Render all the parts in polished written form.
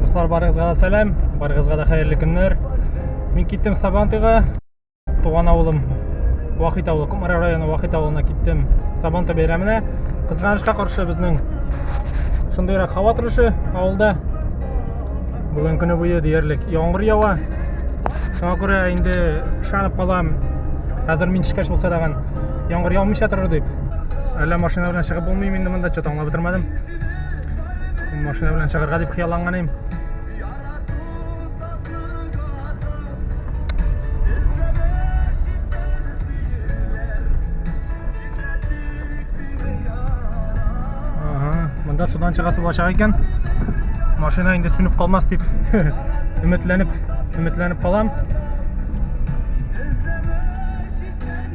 Достар, барыңызға да сәлем, барыңызға да қайырлы күндер. Мен кеттім Сабантуйға, туған ауылым Вахит ауылы, Кукмара районы Вахит ауылына кеттім Сабантуй бейрамына. Қызғанышқа қарсы біздің шындайырақ хава тұрышы ауылда. Бүгін күні бойы дерлік яңғыр жауа. Шуңа күрә инде шанып қалам. Қазір мен шыққаш болса даған яңғыр жаумыйша тұрыр деп. Әлі машина белән шығып болмайм, инде мында чөт аңлап бетермәдем. Машина белән чыгарга дип хыялланган идем. Мында судан чыгасы башак екен. Машина инде сүнүп калмас дип үмітләнеп калам.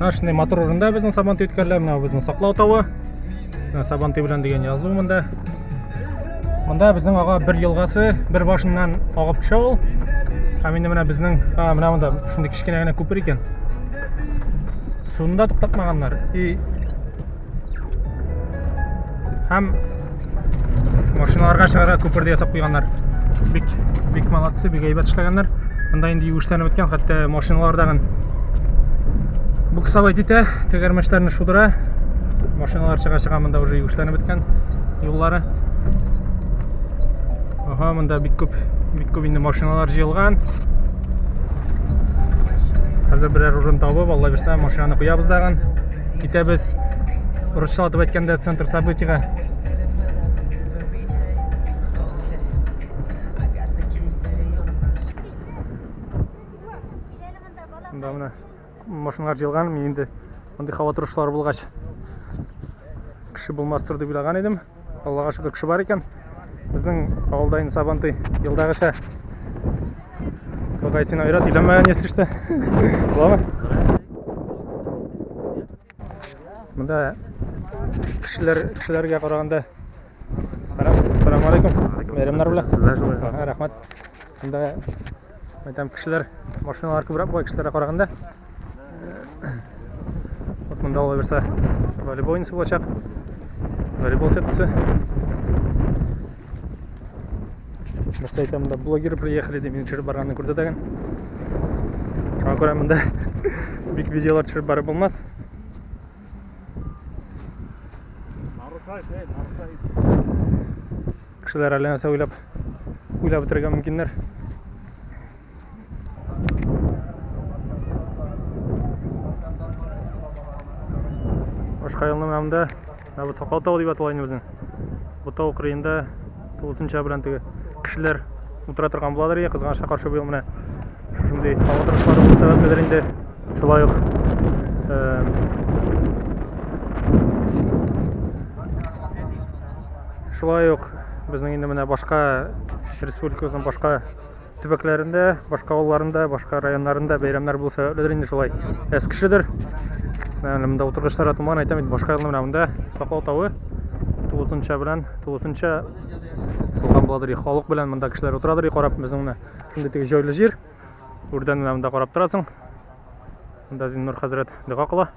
Нашындай мотор орында безнең Сабантуй үткәрләр, менә безнең саклау тавы. Сабантуй белән дигән язу монда. Монда безнең ага бер елгасы бер башыннан агып төшә ул. Һәм инде менә безнең менә монда шундый кичкенә генә күпер икән. Сунда туктатмаганнар. Һәм машиналарга чыгарга күперде ясап куйганнар. Бик молодцы, бик әйбәт эшләгәннәр. Монда инде юешләнеп беткән, хәтта машиналардагы буксовать итә, тегәрмәчләрне шудыра. Машиналар чыга монда уже юешләнеп беткән юллары. Монда бик күп инде машиналар җыелган. Хәзер берәр урын табып, Алла бирсә, машинаны куябыз даган. Китәбез. Рушат дип әйткәндә центр событийга. Монда машиналар җыелган, мен инде мондый һава торышлары булгач кеше булмастыр дип уйлаган идем. Аллага шөкер, кеше бар икән. Безнең авылда инде Сабантуй елдагыча кайсын айрат иләмәгән ясышты. Буламы? Монда кешеләргә караганда Ассаламу алейкум. Бәйрәмнәр белән. Рәхмәт. Монда мәйтәм кешеләр, машиналар күбрәк бу кешеләргә караганда. Монда Алла бирсә, волейбол уйнысы булачак. Волейбол сеткасы. Нәрсә әйтәм, монда блогер приехали дип мин төшереп барганны күрде дигән. Шуңа күрә монда бик видеолар төшереп барып булмас. Кешеләр әле нәрсә уйлап бетерергә мөмкиннәр. Башка елның монда бу Саклау тавы дип аталган безнең. Бу тау кырыенда 9-нчы белән теге кешеләр утыра торган буладыр, кызганычка каршы бу менә шундый һава торышлары булса сәбәпледер инде. Шулай ук безнең инде менә башка республикабызның башка төбәкләрендә, башка авылларында, башка районнарында бәйрәмнәр булса сәбәпледер инде шулай. Әз кешедер. Монда утыргычлар атылмаган, әйтәм инде башка елның менә монда Саклау тавы 9-нчы белән 9-нчы булган буладыр, халык белән монда кешеләр утырадыр, карап безнең менә шундый теге җайлы җир. Үрдән менә монда карап торасың. Монда Зиннур хәзрәт дуга кыла.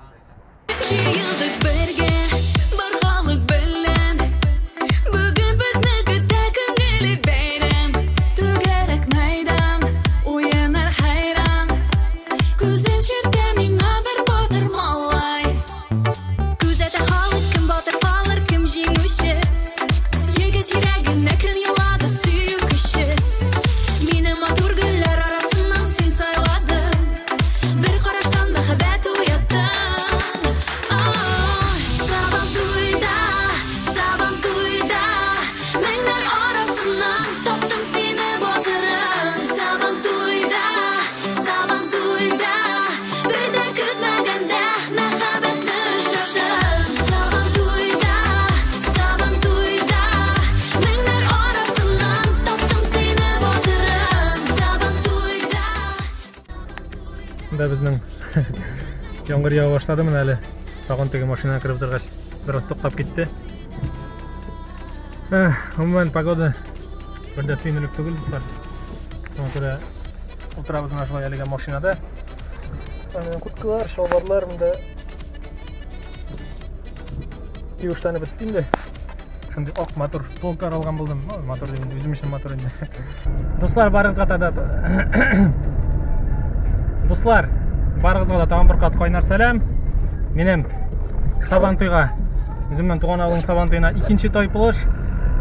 Безнең яңгыр ява башлады, менә әле тагын теге машина киреп торгач бераз туктап китте. Гомумән погода бер тыйнылык түгел. Шуңа күрә утырабыз менә шулай әлегә машинада. Курткалар, шалбарлар монда юешләнеп бетте инде. Шундай ок мотор полкар алган булдым. Мотор деген өзүм үчүн мотор энди. Достар, барыгызга да Достар, барыгызга да тагын бир кат койнар салам. Менем Сабантуйга, өзүмдүн тууган абылдын Сабантуйуна экинчи той болуш.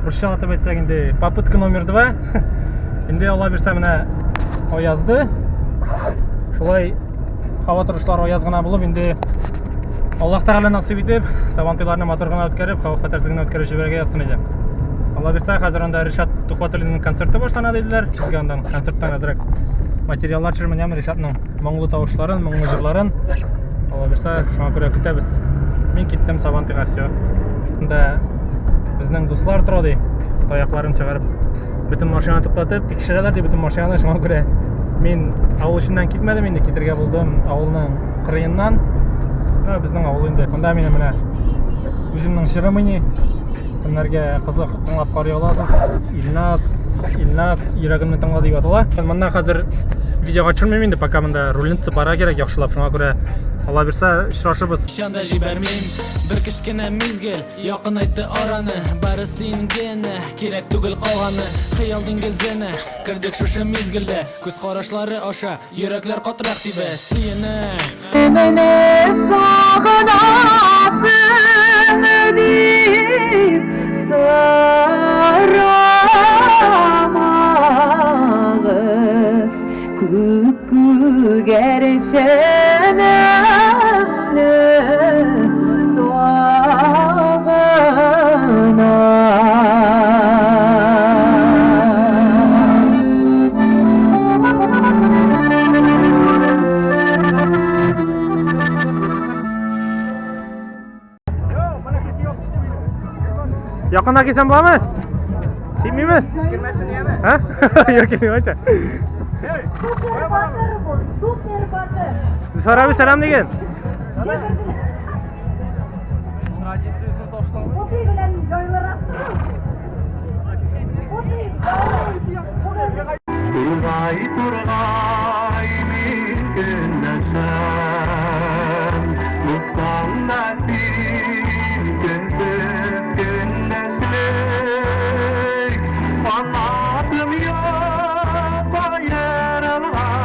Русча атап айтсак энди попытка номер 2. Энди Алла берсе мына оязды. Шулай хава турышлар оязгана болуп, энди Аллах Тағала насип етіп, Сабантуйларны моторгана өткөрүп, хавф катарсыздыгын өткөрүп жиберге язсын эле. Алла берсе, азыр анда Ришат ТУХВАТУЛЛИндин концерти баштана дедилер. Бизге андан концерттен азыраак материаллар чырмыням, Ришаттын моңлу табышларын, моңлу жырларын. Алла берсе, шуңа көрө күтөбүз. Мен кеттим Сабантуйга, всё. Анда биздин дуслар турады. Таякларын чыгарып, бүтүн машинаны токтотуп, текшерелер деп бүтүн машинаны, шуңа көрө мен авыл ичинен кетмедим, энди кетерге болдум авылдын кырыйынан. Биздин авыл инде. Мында мен мына өзүмдүн жырымыни кимдерге кызык тыңлап карый аласыз. Илназ йөрәгемне тыңла деп атала. Мында азыр видеога чырмыйм инде, пока мында рулин тутуп бара керек яхшылап. Шуңа күрә Алла берсе очрашыбыз. Шанда җибәрмим, бер кичкенә мизгел, якын айтты араны, бары сингене, кирәк түгел калганы, хыял диңгезенә, кирдек шушы мизгелдә, күз карашлары аша, йөрәкләр катырак тибә, сине. Менә сагынасың дип сорамагыз, күгәршәнәмне сагына. Yakında kelsen bulamı? Çekmeyeyim mi? Girmesin ya mı? Ha? Yok gelmiyor hocam. Super batır bu, super batır. Züfer abi selam degen. Otu bilen joylarak durun. Otu, Turgay turgay mümkün neşem, Mutsan nesin günsüz gündeşlik, anladım yok ayrılgan,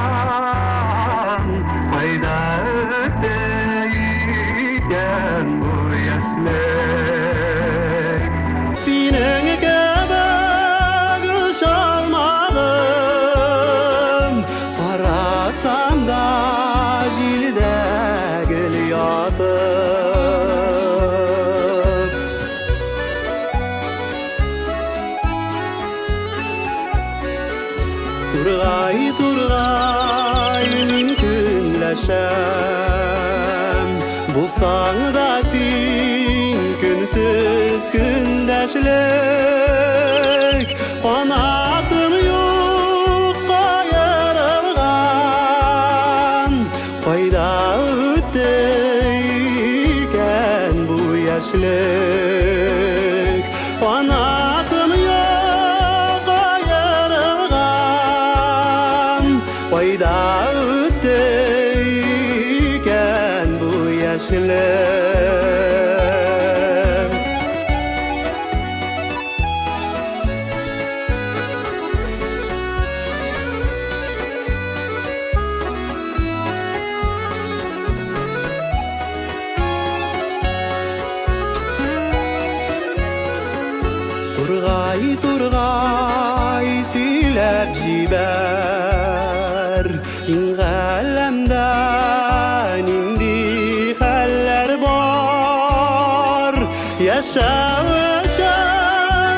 fayda öteyken bu yaşlık. Senin göbek uşalmadım, karasam da jilde gül yatıp. Turgay turgay mümkünleşem, bulsan da sin günsüz gündeşlik, kanatım yok kayırılgan, fayda öteyken bu yaşlık, kanatım yok kayırılgan, fayda öteyken bu yaşlık. Turgay turgay söylep jiber, Kin galemden indi haller bar, yaşaşan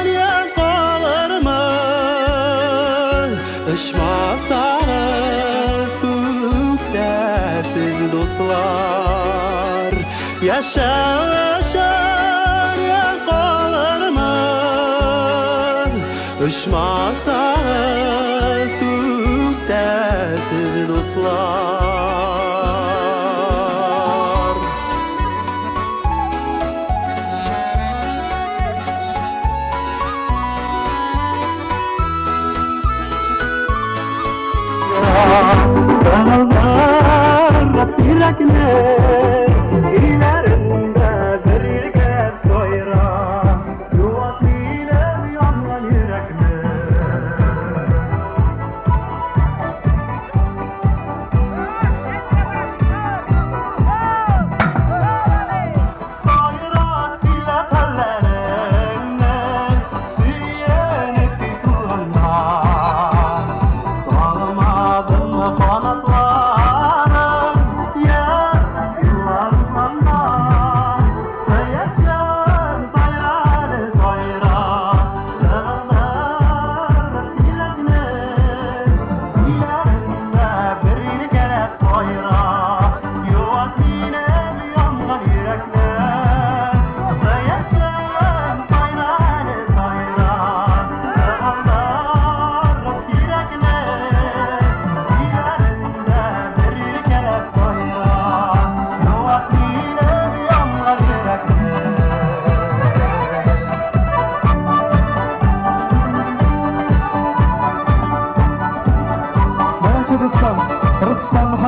yan kalırmı, Uçmasağız gökte siz dostlar, yaşaşan yan kalırmı, Uçmasağız gökte siz dostlar. Sağlar yürekler, ilerinde bir gel soyra, yuvat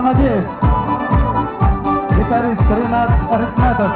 Ахмадиев, гитарист Ринат Рисметов.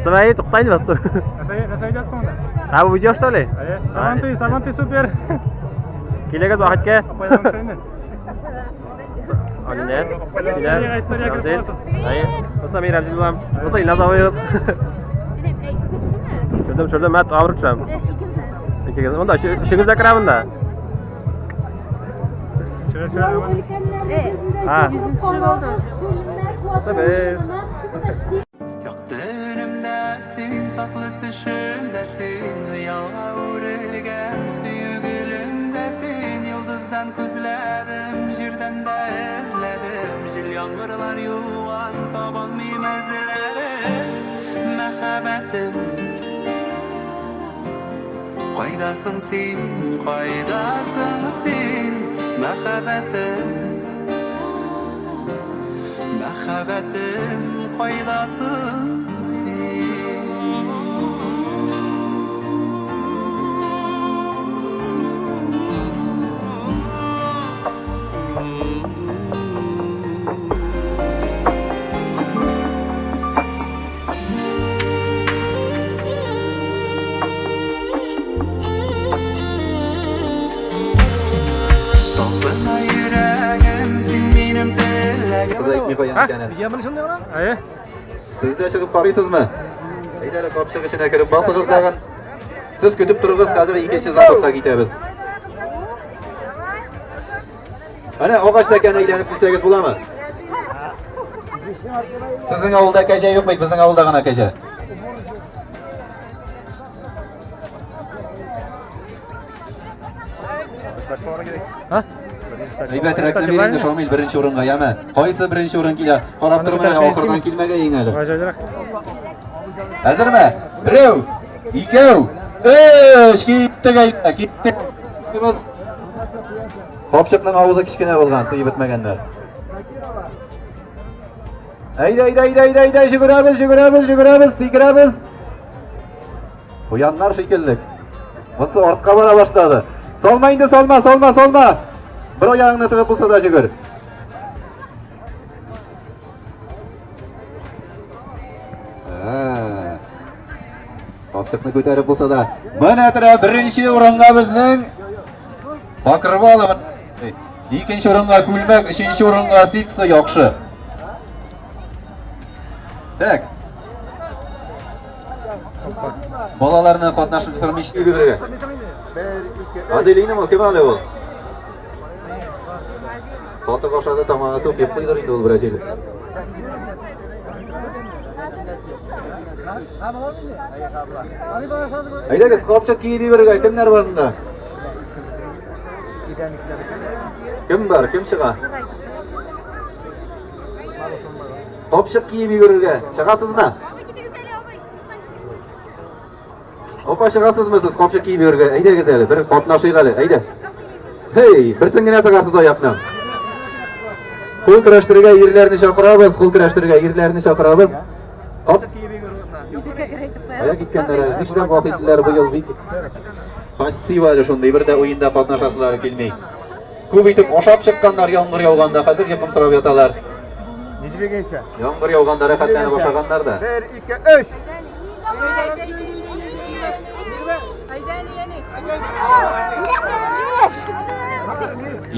Давай, тоқтайды бастыр. Nasıl ediyorsun onda? Ha bu video что ли? Сабантуй süper. Келегіз Вахитке. Апайдан şeyini. Алинер. История Ramzil. Hayır. Olsa bir Ramzil bulam. Olsa İlnaz avayız. Şuradan ben ağırıp çıram. İki kez. Onda işinizde kıramında. Şöyle. Ha. Tabii. Yaktı önümdesin, tatlı düşümdesin, hıyalga uğrulgen süyügülümdesin. Yıldızdan közledim, jirden de izledim, jil yağmurlar yuvan, tabalmayım ezlerim. Mehabetim, kaydasın sen, kaydasın sen. Mehabetim, mehabetim kaydasın sen. olmay qo'ygan ekan. Yemini shunday qilaman. Ayi. Sizda chiqib qaraysizmi? Aylar qopchiq ichine kirib bosing'iz tag'in. Siz kutib turig'iz, hozir ikkinchi zavqqa ketamiz. Ana og'achdakan aylanib kelsangiz bo'ladimi? Sizning ovulda kaja yo'qmi? Bizning ovulda g'ana kaja. Ha? Aybat reklamingizni Shomil birinchi o'ringa yama. Qaysi birinchi o'rin keladi? Qarab turibman, oxirdan kelmagan eng ali. Hazırmı? Birov, ikov, uch, ketdi. Qopchiqning ovozi kichkina bo'lgan, suvi bitmaganlar. Ayda, yuguramiz, sikramiz. Qo'yanlar shekilli. Bunisi ortqa bora boshladi. Solmaydi, solma. Bir oyog'ini tig'ib bo'lsa-da yugur. Qopchiqni ko'tarib bo'lsa-da, mana atraf birinchi o'ringa bizning Bakirvolov, ikkinchi o'ringa Kulmak, uchinchi o'ringa Sitsa yo'qshi. Tak. Bolalarni qatnashib turmishga biriga. Adilingni kim oladi bu? Foto boshida tomog'i to'p yeb qo'ydi endi u birajili. Aydagiz qopchiq kiyib yurgan kimlar bor bunda? Kim bor? Kim chiqa? Qopchiq kiyib yurgan. Chiqasizmi? Opa chiqasizmi siz qopchiq kiyib yurgan? Aydagiz hali bir qatnashing hali. Ayda. Hey, bir singina taqasiz oyoqdan. Qo'l kurashtirgan yerlarni chaqiramiz, qo'l kurashtirgan yerlarni chaqiramiz. Qopchiq kiyib Aya gitganlar, nechta vahidlar bu yil passiva shunday birda o'yinda qatnashasizlar kelmay. Ko'p etib oshab chiqqanlar yomg'ir yog'ganda hozir yiqim surab yotalar. Yomg'ir yog'ganda rohatlana boshlaganlarda. 1 2 3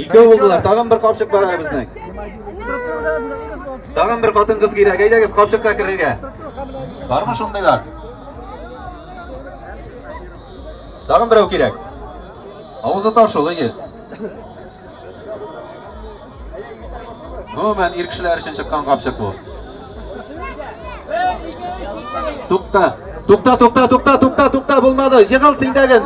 Ikov bo'ldilar, tag'in bir qopchiq bor bizning. Tag'in bir xotin qiz kerak, aydagiz qopchiqqa kirgan. Barmi shundaylar? Tag'in birov kerak. Ovozi toshul yigit. Umuman irkishlar uchun chiqqan qopchiq bu. To'xta bo'lmadi. Yig'ilsing dagin.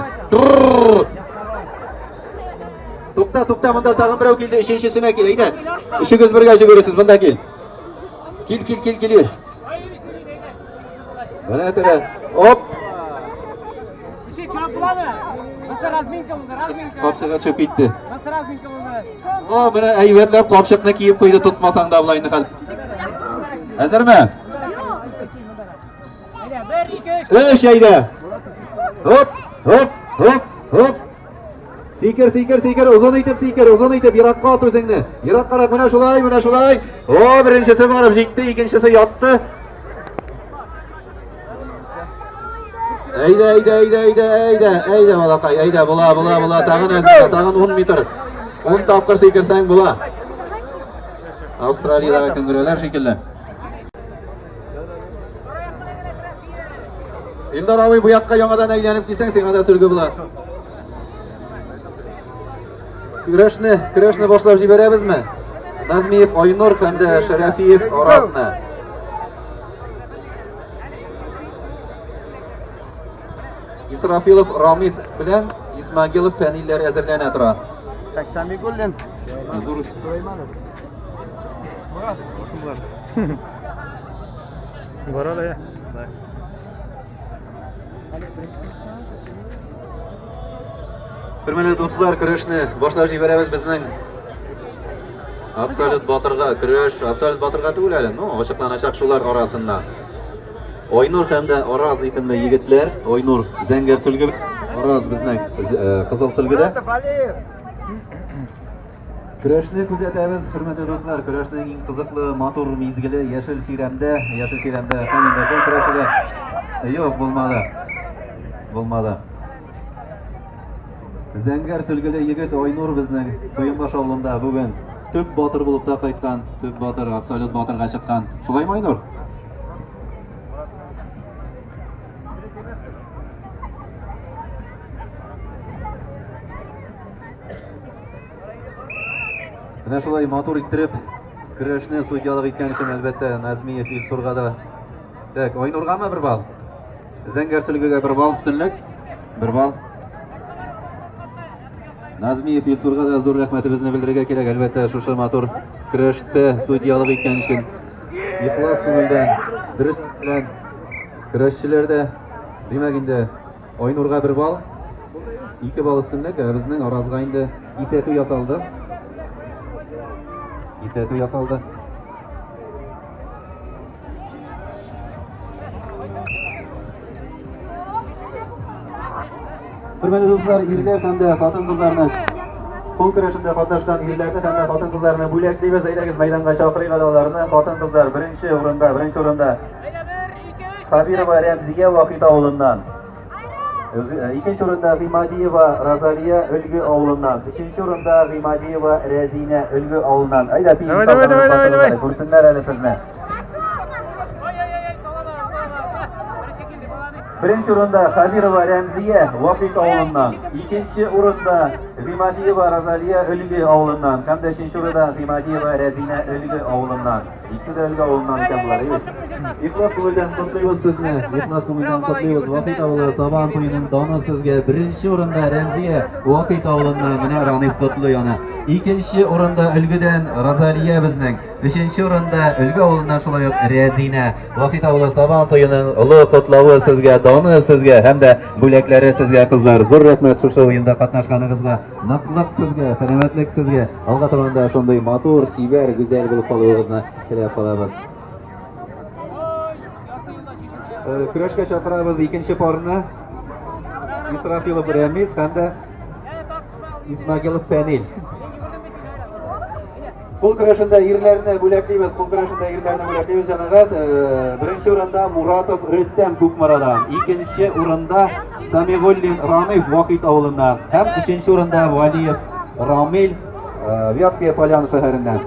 To'xta, bunda tag'in birov keldi, ishinchisini kel, ayda. Ishingiz birga ko'rasiz, bunda kel. Kel. Mana taraf. Hop. Ishi chop bo'ladi. Masa razminka bo'ldi, razminka. Qopchiqqa cho'p ketdi. Masa razminka bo'ldi. O, mana ayvatlar qopchiqni kiyib qo'ydi, tutmasang davlayni qal. Hazırmı? Ayda 1 2 3. Ayda. Hop. Sikir, uzun aytib, yiroqqa ot o'zingni. Yiroq qarab, mana shulay. O, birinchisi borib yetdi, ikkinchisi yotdi. Ayda malaqay, ayda bo'la, tag'in 10 metr. 10 topqir sikirsang bo'la. Avstraliyada kenguralar shekilli. Eldor abi bu yoqqa yangadan aylanib kelsang, senga surgi bo'la. Kurashni boshlab jiberamizmi? Nazmiyev Oynur hamda Sharafiyev orasida. Israfilov Ramiz bilan Ismagilov fanillari hozirlanib turadi. 80 ming goldan. Zo'r So'raymanov. Borala ya. Hurmatli do'stlar, kurashni boshlab jiberamiz bizning Absolut Botirga to'ladi. No, ochiqlanajak shular orasida. Oynur hamda Oraz ismli yigitlar, Oynur Zangar sulgi, Oraz bizning qizil sulgida. Kurashni kuzatamiz, hurmatli do'stlar. Kurashning eng qiziqli motor mezgili yashil shiramda hamda kurashida yo'q bo'lmadi. Zangar sulgili yigit Oynur bizning to'yim boshlovimda bugun төп батыр булып та кайткан, төп батыр, абсолют батырга чыккан. Шулаймы Айнур? Менә шулай матур иттереп көрәшне судьялык иткән өчен әлбәттә Назмиев Илсурга да. Так, Айнургамы 1 балл? Зәңгәр сөлгегә 1 балл өстенлек. 1 балл. Назмиев Илсурга да зур рәхмәтебезне белдерергә кирәк, әлбәттә шушы матур көрәштә судьялык иткән өчен. Ихлас күңелдән, дөрес белән көрәшчеләр дә димәк инде Айнурга 1 балл, 2 балл өстенлек, безнең Аразга инде исәтү ясалды. Исәтү ясалды. Hürmetli dostlar, iрләр һәм дә хатын-кызларны кул көрәшендә катнашкан ирләрне һәм дә хатын-кызларны бүләклибез, әйдәгез мәйданга чакырыйк аларны. Хатын-кызлар беренче урында Хабирова Рәмзия Вахит авылыннан. Икенче урында Гыймадиева Розалия Өлгө авылыннан. Өченче урында Гыймадиева Рәзинә Өлгө авылыннан. Әйдә, давай. Күрсеннәр әле сезне. Birinci urunda Хабирова Рәмзия Вахит авылыннан, икенче урында Гыймадиева Розалия Өлгө авылыннан, һәм дә өченче урында Гыймадиева Рәзинә Өлгө авылыннан. Икесе дә Өлгө авылыннан икән булар, Ихлас күңелдән котлыйбыз сезне. Ихлас күңелдән котлыйбыз. Вахит авылы Сабантуйның даны сезгә. Беренче урында Рәмзия Вахит авылыннан, менә Раниф котлый аны. Икенче урында Өлгедән Розалия безнең. Өченче урында Өлгө авылыннан шулай ук Рәзинә. Вахит авылы Сабантуйның олы котлавы сезгә, даны сезгә һәм дә бүләкләре сезгә, кызлар. Зур рәхмәт шушы уенда катнашканыгызга. Ныклык сезгә, сәламәтлек сезгә. Алга табанда шундый матур, сибәр, гүзәл булып калуыгызны теләп калабыз. Көрәшкә чакырабыз икенче парны. Исрафилов Рәмиз һәм дә Исмагилов Фәнил. Кул көрәшендә ирләрне бүләклибез, җәмәгать. Беренче урында Муратов Рөстәм Кукмарадан, икенче урында Самигуллин Раниф Вахит авылыннан һәм өченче урында Валиев Рамил Вятская Поляна шәһәреннән.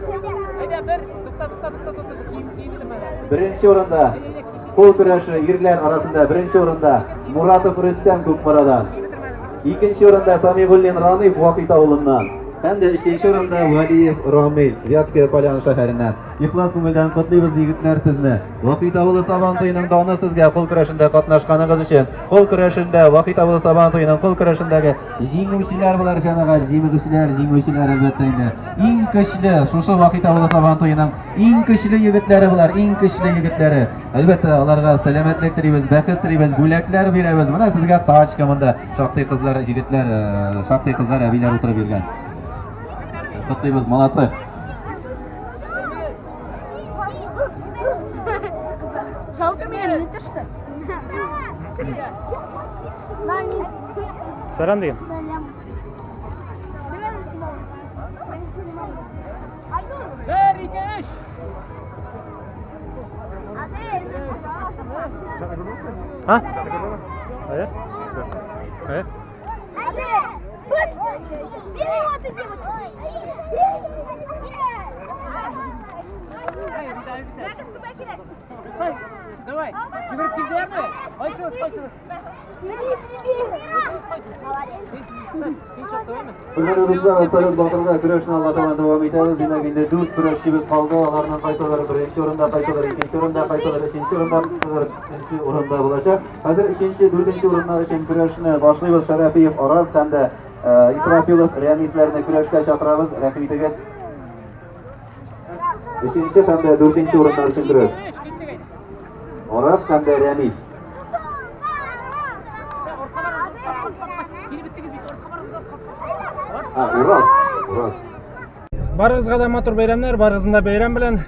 Беренче урында кул көрәше ирләр арасында беренче урында Муратов Рөстәм Кукмарадан, икенче урында Самигуллин Раниф Вахит авылыннан һәм дә өченче урында Валиев Рамил Вятская Поляна шәһәреннән. Ихлас күңелдән котлыйбыз егетләр сезне. Вахит авылы Сабантуйның даны сезгә кул көрәшендә катнашканыгыз өчен. Кул көрәшендә Вахит авылы Сабантуйның кул көрәшендәге җиңүчеләр булар җәмәгать, җиңүчеләр әлбәттә инде. Иң көчле шушы Вахит авылы Сабантуйның иң көчле егетләре булар, иң көчле егетләре. Әлбәттә аларга сәламәтлек телибез, бәхет телибез, бүләкләр бирәбез. Менә сезгә тачка монда. Шактый кызлар, егетләр, шактый кызлар, әбиләр утырып йөргән. Котлыйбыз, молодцы. Жалко меня не төште. Сәлам дигән. Бер, ике, өч. Ha? Evet. Evet. Давай, жүгіріп келдіңдер ме? Қойсыңыз. Hürmetli dostlar, Absalut Batır'da көрәшне Алла табан дәвам итәбез. Димәк инде 4 көрәшчебез калды. Аларның кайсылары беренче урында, кайсылары икенче урында, кайсылары өченче урында, кайсылары өченче урында булачак. Хәзер 3-нче, 4-нче урыннар өчен көрәшне башлыйбыз. Шәрәфиев Араз һәм дә Исрафилов Рәмизләрне көрәшкә чакырабыз. Рәхим итегез. 3-нче һәм дә 4-нче урыннар өчен көрәш. Араз һәм дә Рәмиз. Ураз. Барыгызга да матур бәйрәмнәр, барыгызны да бәйрәм белән.